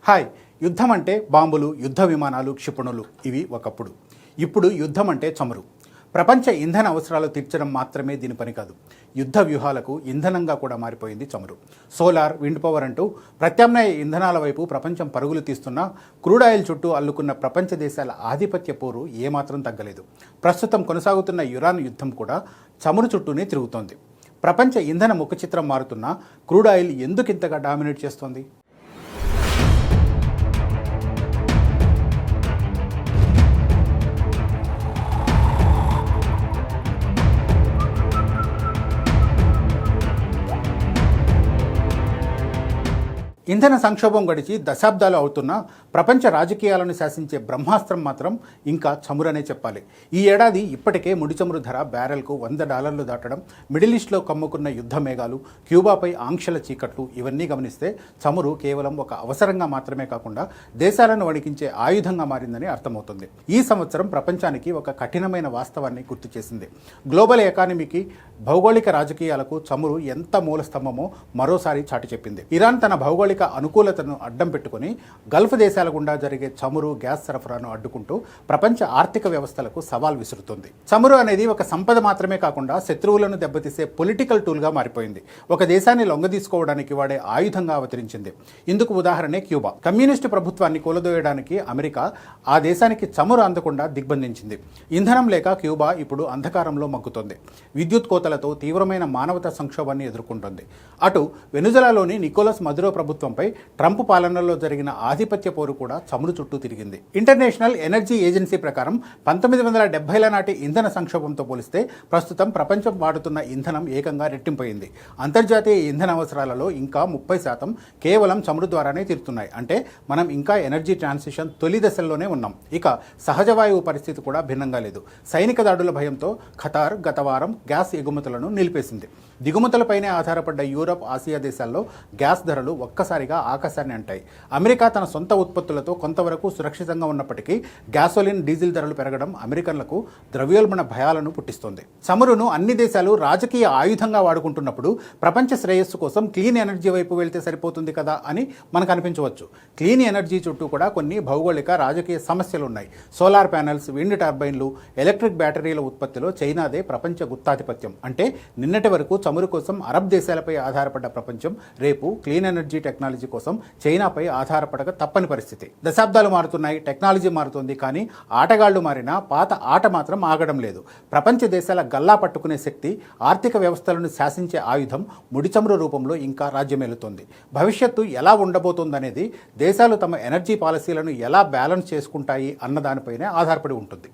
Hi. యుద్ధం అంటే బాంబులు, యుద్ధ విమానాలు, క్షిపణులు ఇవి ఒకప్పుడు. ఇప్పుడు యుద్ధం అంటే చమురు. ప్రపంచ ఇంధన అవసరాలు తీర్చడం మాత్రమే దీని పని కాదు. యుద్ధ వ్యూహాలకు ఇంధనంగా కూడా మారిపోయింది చమురు. సోలార్, విండ్ పవర్ అంటూ ప్రత్యామ్నాయ ఇంధనాల వైపు ప్రపంచం పరుగులు తీస్తున్న క్రూడ్ ఆయిల్ చుట్టూ అల్లుకున్న ప్రపంచ దేశాల ఆధిపత్య పోరు ఏమాత్రం తగ్గలేదు. ప్రస్తుతం కొనసాగుతున్న ఇరాన్ యుద్ధం కూడా చమురు చుట్టూనే తిరుగుతోంది. ప్రపంచ ఇంధన ముఖ చిత్రం మారుతున్న క్రూడ్ ఆయిల్ ఎందుకింతగా డామినేట్ చేస్తోంది? ఇంధన సంక్షోభం గడిచి దశాబ్దాలు అవుతున్న ప్రపంచ రాజకీయాలను శాసించే బ్రహ్మాస్త్రం మాత్రం ఇంకా చమురనే చెప్పాలి. ఈ ఏడాది ఇప్పటికే ముడి చమురు ధర బ్యారెల్కు $100 దాటడం, మిడిల్ ఈస్ట్లో కమ్ముకున్న యుద్ధ మేఘాలు, క్యూబాపై ఆంక్షల చీకట్లు ఇవన్నీ గమనిస్తే చమురు కేవలం ఒక అవసరంగా మాత్రమే కాకుండా దేశాలను వణికించే ఆయుధంగా మారిందని అర్థమవుతుంది. ఈ సంవత్సరం ప్రపంచానికి ఒక కఠినమైన వాస్తవాన్ని గుర్తు చేసింది. గ్లోబల్ ఎకానమీకి, భౌగోళిక రాజకీయాలకు చమురు ఎంత మూలస్తంభమో మరోసారి చాటి చెప్పింది. ఇరాన్ తన భౌగోళిక అనుకూలతను అడ్డం పెట్టుకుని గల్ఫ్ దేశాల గుండా జరిగే చమురు, గ్యాస్ సరఫరాను అడ్డుకుంటూ ప్రపంచ ఆర్థిక వ్యవస్థలకు సవాల్ విసురుతుంది. చమురు అనేది ఒక సంపద మాత్రమే కాకుండా శత్రువులను దెబ్బతీసే పొలిటికల్ టూల్గా మారిపోయింది. ఒక దేశాన్ని లొంగదీసుకోవడానికి వాడే ఆయుధంగా అవతరించింది. ఇందుకు ఉదాహరణే క్యూబా. కమ్యూనిస్టు ప్రభుత్వాన్ని కూలదోయడానికి అమెరికా ఆ దేశానికి చమురు అందకుండా దిగ్బంధించింది. ఇంధనం లేక క్యూబా ఇప్పుడు అంధకారంలో మగ్గుతోంది. విద్యుత్ కోతలతో తీవ్రమైన మానవతా సంక్షోభాన్ని ఎదుర్కొంటోంది. అటు వెనుజులాలోని నికోలస్ మదురో ప్రభుత్వంపై ట్రంప్ పాలనలో జరిగిన ఆధిపత్య పోరు కూడా చమురు చుట్టూ తిరిగింది. ఇంటర్నేషనల్ ఎనర్జీ ఏజెన్సీ ప్రకారం 1970ల నాటి ఇంధన సంక్షోభంతో పోలిస్తే ప్రస్తుతం ప్రపంచం వాడుతున్న ఇంధనం ఏకంగా రెట్టింపోయింది. అంతర్జాతీయ ఇంధన అవసరాలలో ఇంకా 30% కేవలం చమురు ద్వారానే తీరుతున్నాయి. అంటే మనం ఇంకా ఎనర్జీ ట్రాన్సిషన్ తొలి దశల్లోనే ఉన్నాం. ఇక సహజ వాయువు పరిస్థితి కూడా భిన్నంగా లేదు. సైనిక దాడుల భయంతో ఖతార్ గత వారం గ్యాస్ ఎగుమతులను నిలిపేసింది. దిగుమతులపైనే ఆధారపడ్డ యూరప్, ఆసియా దేశాల్లో గ్యాస్ ధరలు ఒక్కసారిగా ఆకాశాన్ని అంటాయి. అమెరికా తన సొంత ఉత్పత్తులతో కొంతవరకు సురక్షితంగా ఉన్నప్పటికీ గ్యాసోలిన్, డీజిల్ ధరలు పెరగడం అమెరికన్లకు ద్రవ్యోల్బణ భయాలను పుట్టిస్తోంది. చమురును అన్ని దేశాలు రాజకీయ ఆయుధంగా వాడుకుంటున్నప్పుడు ప్రపంచ శ్రేయస్సు కోసం క్లీన్ ఎనర్జీ వైపు వెళ్తే సరిపోతుంది కదా అని మనకు అనిపించవచ్చు. క్లీన్ ఎనర్జీ చుట్టూ కూడా కొన్ని భౌగోళిక, రాజకీయ సమస్యలు ఉన్నాయి. సోలార్ ప్యానెల్స్, విండ్ టర్బైన్లు, ఎలక్ట్రిక్ బ్యాటరీల ఉత్పత్తిలో చైనాదే ప్రపంచ గుత్తాధిపత్యం. అంటే నిన్నటి వరకు చమురు కోసం అరబ్ దేశాలపై ఆధారపడ్డ ప్రపంచం రేపు క్లీన్ ఎనర్జీ టెక్నాలజీ కోసం చైనాపై ఆధారపడక తప్పని పరిస్థితి. దశాబ్దాలు మారుతున్నాయి, టెక్నాలజీ మారుతుంది, కానీ ఆటగాళ్లు మారినా పాత ఆట మాత్రం ఆగడం లేదు. ప్రపంచ దేశాల గల్లా పట్టుకునే శక్తి, ఆర్థిక వ్యవస్థలను శాసించే ఆయుధం ముడి చమురు రూపంలో ఇంకా రాజ్యమేలుతోంది. భవిష్యత్తు ఎలా ఉండబోతోందనేది దేశాలు తమ ఎనర్జీ పాలసీలను ఎలా బ్యాలెన్స్ చేసుకుంటాయి అన్నదానిపైనే ఆధారపడి ఉంటుంది.